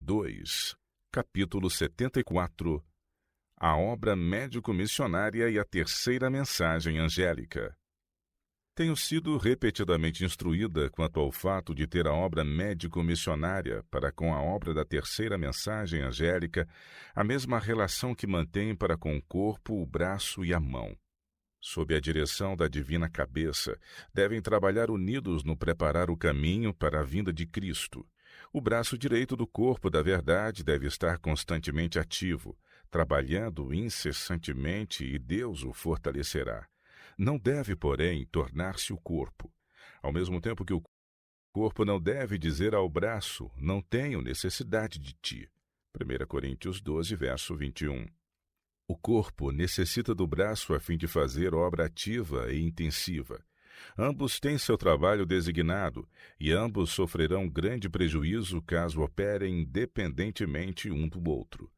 2. Capítulo 74. A obra médico-missionária e a terceira mensagem angélica. Tenho sido repetidamente instruída quanto ao fato de ter a obra médico-missionária para com a obra da terceira mensagem angélica a mesma relação que mantém para com o corpo, o braço e a mão. Sob a direção da divina cabeça, devem trabalhar unidos no preparar o caminho para a vinda de Cristo. O braço direito do corpo da verdade deve estar constantemente ativo, trabalhando incessantemente, e Deus o fortalecerá. Não deve, porém, tornar-se o corpo. Ao mesmo tempo que o corpo não deve dizer ao braço, não tenho necessidade de ti. 1 Coríntios 12, verso 21. O corpo necessita do braço a fim de fazer obra ativa e intensiva. Ambos têm seu trabalho designado, e ambos sofrerão grande prejuízo caso operem independentemente um do outro.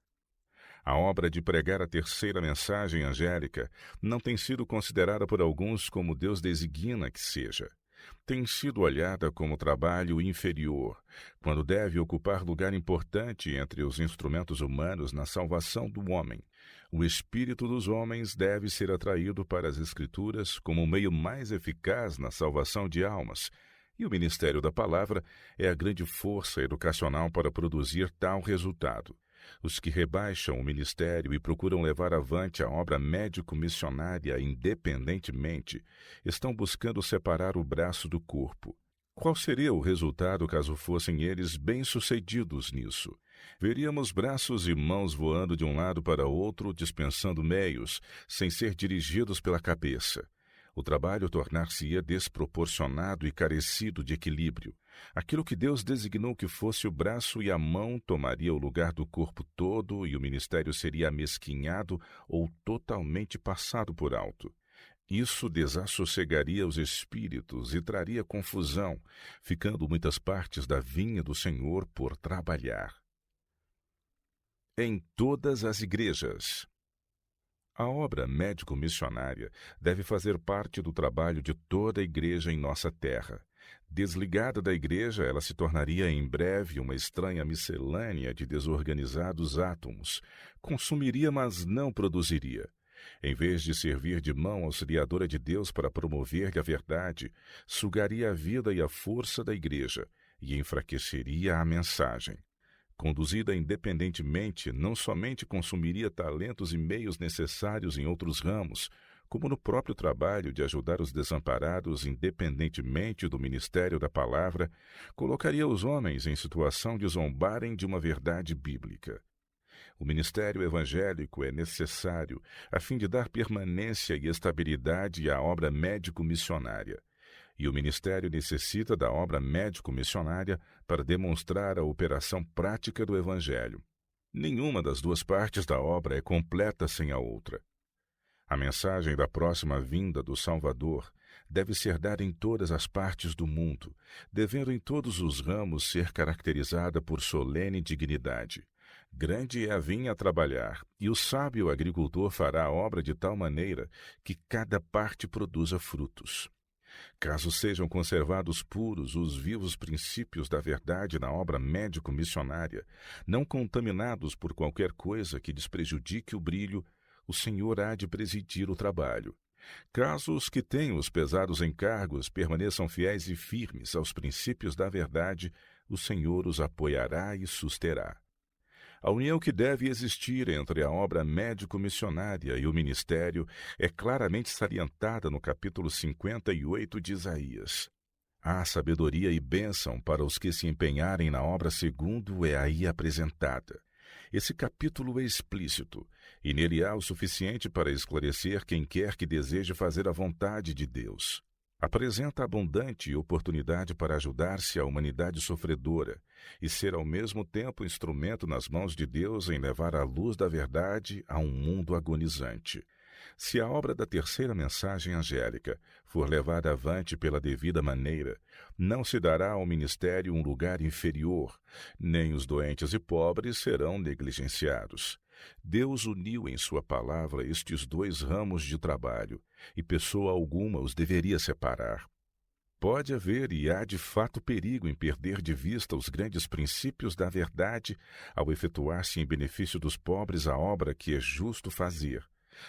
A obra de pregar a terceira mensagem angélica não tem sido considerada por alguns como Deus designa que seja. Tem sido olhada como trabalho inferior, quando deve ocupar lugar importante entre os instrumentos humanos na salvação do homem. O espírito dos homens deve ser atraído para as Escrituras como o meio mais eficaz na salvação de almas, e o ministério da palavra é a grande força educacional para produzir tal resultado. Os que rebaixam o ministério e procuram levar avante a obra médico-missionária independentemente estão buscando separar o braço do corpo. Qual seria o resultado caso fossem eles bem-sucedidos nisso? Veríamos braços e mãos voando de um lado para outro, dispensando meios, sem ser dirigidos pela cabeça. O trabalho tornar-se-ia desproporcionado e carecido de equilíbrio. Aquilo que Deus designou que fosse o braço e a mão tomaria o lugar do corpo todo e o ministério seria amesquinhado ou totalmente passado por alto. Isso desassossegaria os espíritos e traria confusão, ficando muitas partes da vinha do Senhor por trabalhar. Em todas as igrejas. A obra médico-missionária deve fazer parte do trabalho de toda a igreja em nossa terra. Desligada da igreja, ela se tornaria em breve uma estranha miscelânea de desorganizados átomos. Consumiria, mas não produziria. Em vez de servir de mão auxiliadora de Deus para promover-lhe a verdade, sugaria a vida e a força da igreja e enfraqueceria a mensagem. Conduzida independentemente, não somente consumiria talentos e meios necessários em outros ramos, como no próprio trabalho de ajudar os desamparados independentemente do ministério da palavra, colocaria os homens em situação de zombarem de uma verdade bíblica. O ministério evangélico é necessário a fim de dar permanência e estabilidade à obra médico-missionária. E o ministério necessita da obra médico-missionária para demonstrar a operação prática do Evangelho. Nenhuma das duas partes da obra é completa sem a outra. A mensagem da próxima vinda do Salvador deve ser dada em todas as partes do mundo, devendo em todos os ramos ser caracterizada por solene dignidade. Grande é a vinha a trabalhar, e o sábio agricultor fará a obra de tal maneira que cada parte produza frutos. Caso sejam conservados puros os vivos princípios da verdade na obra médico-missionária, não contaminados por qualquer coisa que lhes prejudique o brilho, o Senhor há de presidir o trabalho. Caso os que têm os pesados encargos permaneçam fiéis e firmes aos princípios da verdade, o Senhor os apoiará e susterá. A união que deve existir entre a obra médico-missionária e o ministério é claramente salientada no capítulo 58 de Isaías. Há sabedoria e bênção para os que se empenharem na obra segundo é aí apresentada. Esse capítulo é explícito, e nele há o suficiente para esclarecer quem quer que deseje fazer a vontade de Deus. Apresenta abundante oportunidade para ajudar-se à humanidade sofredora e ser ao mesmo tempo instrumento nas mãos de Deus em levar a luz da verdade a um mundo agonizante. Se a obra da terceira mensagem angélica for levada avante pela devida maneira, não se dará ao ministério um lugar inferior, nem os doentes e pobres serão negligenciados. Deus uniu em sua palavra estes dois ramos de trabalho, e pessoa alguma os deveria separar. pode haver e há de fato perigo em perder de vista os grandes princípios da verdade ao efetuar-se em benefício dos pobres a obra que é justo fazer.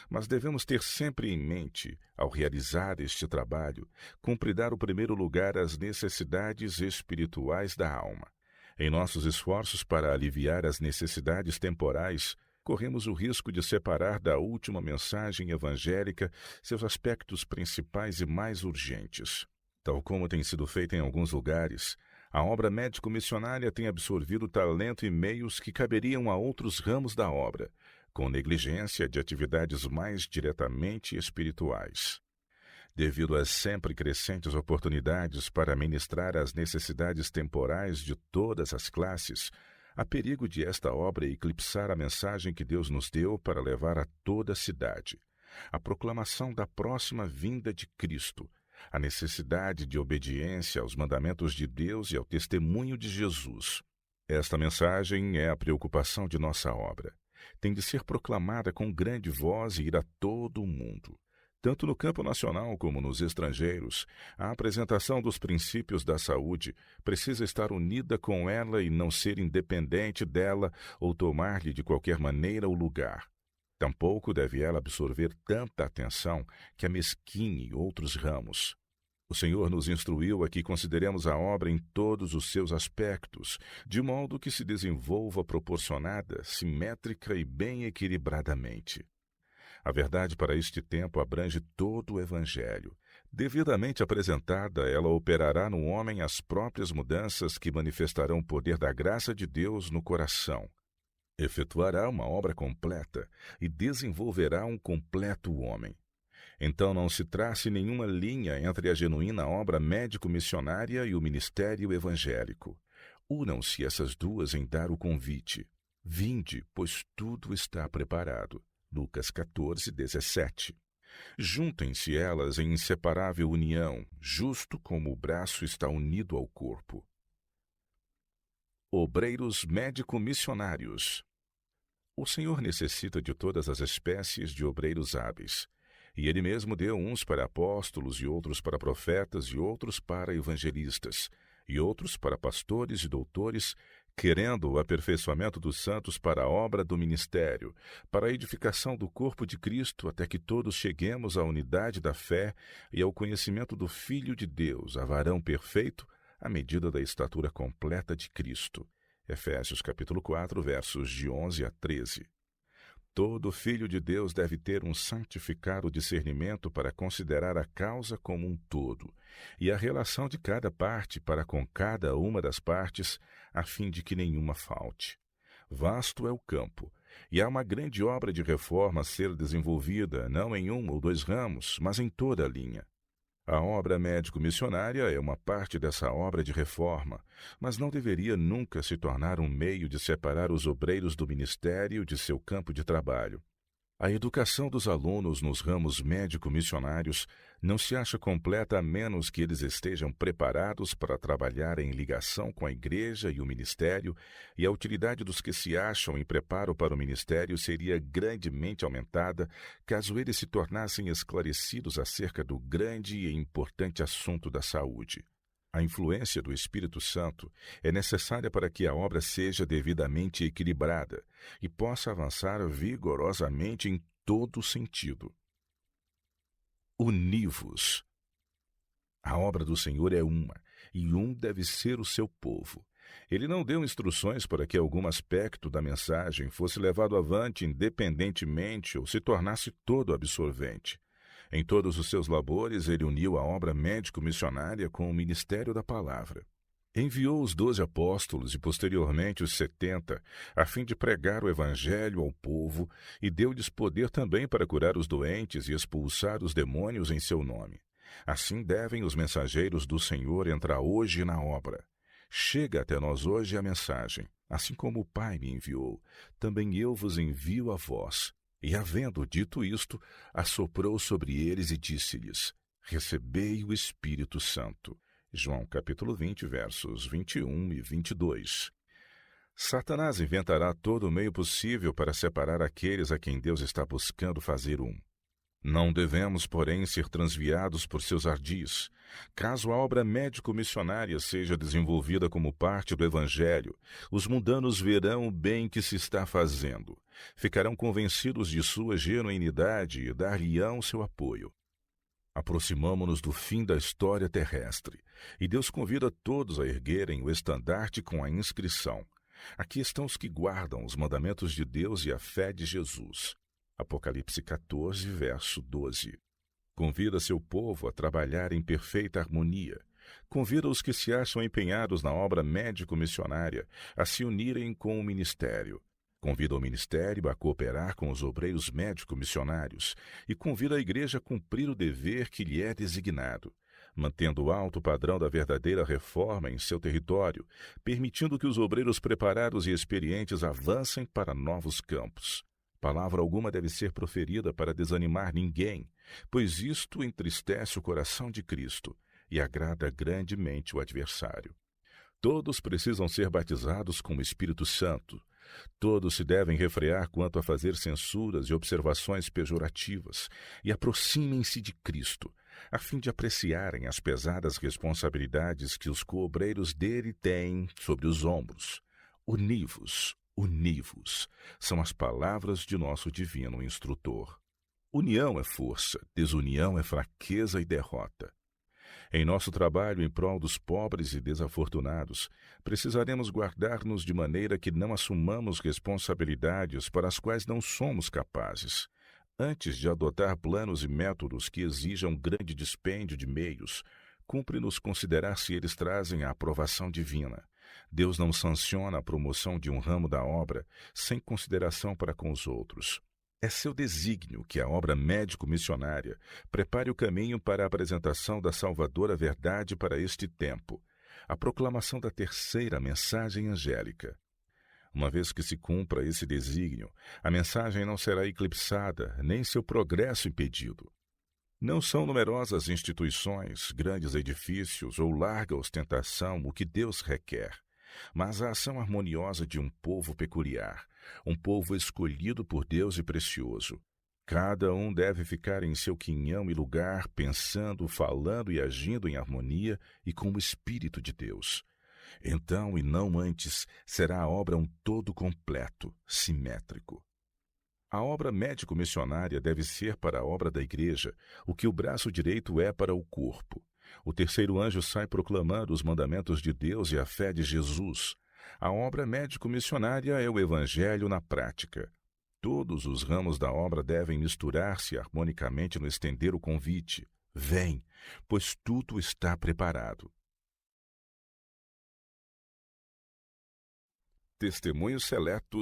Mas devemos ter sempre em mente, ao realizar este trabalho, cumprir dar o primeiro lugar às necessidades espirituais da alma. Em nossos esforços para aliviar as necessidades temporais, corremos o risco de separar da última mensagem evangélica seus aspectos principais e mais urgentes. Tal como tem sido feito em alguns lugares, a obra médico-missionária tem absorvido talento e meios que caberiam a outros ramos da obra, com negligência de atividades mais diretamente espirituais. Devido às sempre crescentes oportunidades para ministrar às necessidades temporais de todas as classes, há perigo de esta obra eclipsar a mensagem que Deus nos deu para levar a toda a cidade, a proclamação da próxima vinda de Cristo, a necessidade de obediência aos mandamentos de Deus e ao testemunho de Jesus. Esta mensagem é a preocupação de nossa obra. Tem de ser proclamada com grande voz e ir a todo o mundo. Tanto no campo nacional como nos estrangeiros, a apresentação dos princípios da saúde precisa estar unida com ela e não ser independente dela ou tomar-lhe de qualquer maneira o lugar. Tampouco deve ela absorver tanta atenção que a mesquinhe outros ramos. O Senhor nos instruiu a que consideremos a obra em todos os seus aspectos, de modo que se desenvolva proporcionada, simétrica e bem equilibradamente. A verdade para este tempo abrange todo o Evangelho. Devidamente apresentada, ela operará no homem as próprias mudanças que manifestarão o poder da graça de Deus no coração. Efetuará uma obra completa e desenvolverá um completo homem. Então não se trace nenhuma linha entre a genuína obra médico-missionária e o ministério evangélico. Unam-se essas duas em dar o convite. Vinde, pois tudo está preparado. Lucas 14, 17. Juntem-se elas em inseparável união, justo como o braço está unido ao corpo. Obreiros médico-missionários. O Senhor necessita de todas as espécies de obreiros hábeis. E Ele mesmo deu uns para apóstolos, e outros para profetas, e outros para evangelistas, e outros para pastores e doutores, querendo o aperfeiçoamento dos santos para a obra do ministério, para a edificação do corpo de Cristo, até que todos cheguemos à unidade da fé e ao conhecimento do Filho de Deus, a varão perfeito, à medida da estatura completa de Cristo. Efésios capítulo 4, versos de 11 a 13. Todo filho de Deus deve ter um santificado discernimento para considerar a causa como um todo, e a relação de cada parte para com cada uma das partes, a fim de que nenhuma falte. Vasto é o campo, e há uma grande obra de reforma a ser desenvolvida, não em um ou dois ramos, mas em toda a linha. A obra médico-missionária é uma parte dessa obra de reforma, mas não deveria nunca se tornar um meio de separar os obreiros do ministério de seu campo de trabalho. A educação dos alunos nos ramos médico-missionários não se acha completa a menos que eles estejam preparados para trabalhar em ligação com a igreja e o ministério, e a utilidade dos que se acham em preparo para o ministério seria grandemente aumentada caso eles se tornassem esclarecidos acerca do grande e importante assunto da saúde. A influência do Espírito Santo é necessária para que a obra seja devidamente equilibrada e possa avançar vigorosamente em todo sentido. Uni-vos. A obra do Senhor é uma, e um deve ser o seu povo. Ele não deu instruções para que algum aspecto da mensagem fosse levado avante independentemente ou se tornasse todo absorvente. Em todos os seus labores, ele uniu a obra médico-missionária com o ministério da palavra. Enviou os 12 apóstolos e, posteriormente, os 70, a fim de pregar o evangelho ao povo, e deu-lhes poder também para curar os doentes e expulsar os demônios em seu nome. Assim devem os mensageiros do Senhor entrar hoje na obra. Chega até nós hoje a mensagem. Assim como o Pai me enviou, também eu vos envio a vós. E, havendo dito isto, assoprou sobre eles e disse-lhes: Recebei o Espírito Santo. João capítulo 20, versos 21 e 22. Satanás inventará todo o meio possível para separar aqueles a quem Deus está buscando fazer um. Não devemos, porém, ser transviados por seus ardis. Caso a obra médico-missionária seja desenvolvida como parte do Evangelho, os mundanos verão o bem que se está fazendo. Ficarão convencidos de sua genuinidade e dar-lhe-ão seu apoio. Aproximamo-nos do fim da história terrestre, e Deus convida todos a erguerem o estandarte com a inscrição: aqui estão os que guardam os mandamentos de Deus e a fé de Jesus. Apocalipse 14, verso 12. Convida seu povo a trabalhar em perfeita harmonia. Convida os que se acham empenhados na obra médico-missionária a se unirem com o ministério. Convida o ministério a cooperar com os obreiros médico-missionários e convida a igreja a cumprir o dever que lhe é designado, mantendo o alto padrão da verdadeira reforma em seu território, permitindo que os obreiros preparados e experientes avancem para novos campos. Palavra alguma deve ser proferida para desanimar ninguém, pois isto entristece o coração de Cristo e agrada grandemente o adversário. Todos precisam ser batizados com o Espírito Santo. Todos se devem refrear quanto a fazer censuras e observações pejorativas e aproximem-se de Cristo, a fim de apreciarem as pesadas responsabilidades que os coobreiros dele têm sobre os ombros. Univos, univos, são as palavras de nosso divino instrutor. União é força, desunião é fraqueza e derrota. Em nosso trabalho em prol dos pobres e desafortunados, precisaremos guardar-nos de maneira que não assumamos responsabilidades para as quais não somos capazes. Antes de adotar planos e métodos que exijam grande dispêndio de meios, cumpre-nos considerar se eles trazem a aprovação divina. Deus não sanciona a promoção de um ramo da obra sem consideração para com os outros. É seu desígnio que a obra médico-missionária prepare o caminho para a apresentação da salvadora verdade para este tempo, a proclamação da terceira mensagem angélica. Uma vez que se cumpra esse desígnio, a mensagem não será eclipsada, nem seu progresso impedido. Não são numerosas instituições, grandes edifícios ou larga ostentação o que Deus requer, mas a ação harmoniosa de um povo peculiar, um povo escolhido por Deus e precioso. Cada um deve ficar em seu quinhão e lugar, pensando, falando e agindo em harmonia e com o Espírito de Deus. Então, e não antes, será a obra um todo completo, simétrico. A obra médico-missionária deve ser para a obra da igreja o que o braço direito é para o corpo. O terceiro anjo sai proclamando os mandamentos de Deus e a fé de Jesus. A obra médico-missionária é o Evangelho na prática. Todos os ramos da obra devem misturar-se harmonicamente no estender o convite. Vem, pois tudo está preparado. Testemunhos seletos